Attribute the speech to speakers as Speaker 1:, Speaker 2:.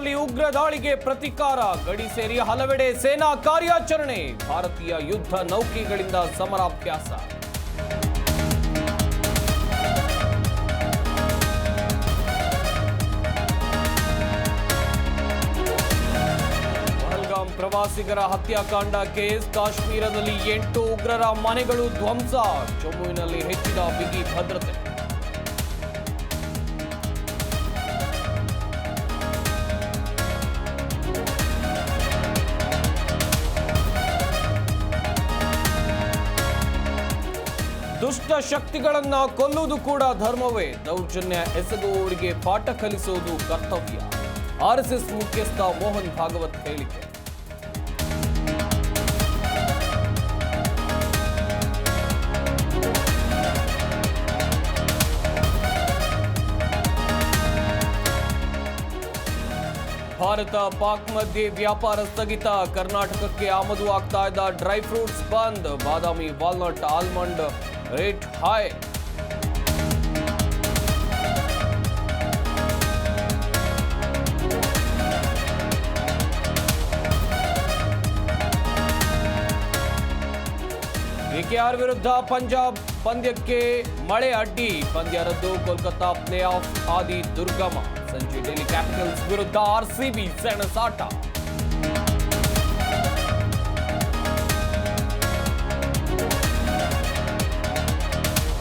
Speaker 1: ಕಾಶ್ಮೀರದಲ್ಲಿ ಉಗ್ರ ದಾಳಿಗೆ ಪ್ರತಿಕಾರ, ಗಡಿ ಸೇರಿ ಹಲವೆಡೆ ಸೇನಾ ಕಾರ್ಯಾಚರಣೆ, ಭಾರತೀಯ ಯುದ್ಧ ನೌಕೆಗಳಿಂದ ಸಮರಾಭ್ಯಾಸ. ಪಹಲ್ಗಾಮ್ ಪ್ರವಾಸಿಗರ ಹತ್ಯಾಕಾಂಡ ಕೇಸ್, ಕಾಶ್ಮೀರದಲ್ಲಿ 8 ಉಗ್ರರ ಮನೆಗಳು ಧ್ವಂಸ, ಜಮ್ಮುವಿನಲ್ಲಿ ಹೆಚ್ಚಿದ ಬಿಗಿ ಭದ್ರತೆ. ದುಷ್ಟ ಶಕ್ತಿಗಳನ್ನ ಕೊಲ್ಲುವುದು ಕೂಡ ಧರ್ಮವೇ, ದೌರ್ಜನ್ಯ ಎಸಗುವವರಿಗೆ ಪಾಠ ಕಲಿಸುವುದು ಕರ್ತವ್ಯ. ಆರ್ಎಸ್ಎಸ್ ಮುಖ್ಯಸ್ಥ ಮೋಹನ್ ಭಾಗವತ್ ಹೇಳಿಕೆ. ಭಾರತ ಪಾಕ್ ಮಧ್ಯೆ ವ್ಯಾಪಾರ ಸ್ಥಗಿತ, ಕರ್ನಾಟಕಕ್ಕೆ ಆಮದು ಆಗ್ತಾ ಇದ್ದ ಡ್ರೈ ಫ್ರೂಟ್ಸ್ ಬಂದ್, ಬಾದಾಮಿ, walnut, almond rate high. KKR ವಿರುದ್ಧ ಪಂಜಾಬ್ ಪಂದ್ಯಕ್ಕೆ ಮಳೆ ಅಡ್ಡಿ, ಪಂದ್ಯ ರದ್ದು, ಕೋಲ್ಕತಾ ಪ್ಲೇ ಆಫ್ ಹಾದಿ ದುರ್ಗಮ. ಸಂಜೆ ಡೆಲ್ಲಿ ಕ್ಯಾಪಿಟಲ್ಸ್ ವಿರುದ್ಧ ಆರ್ಸಿಬಿ ಸೆಣಸಾಟ.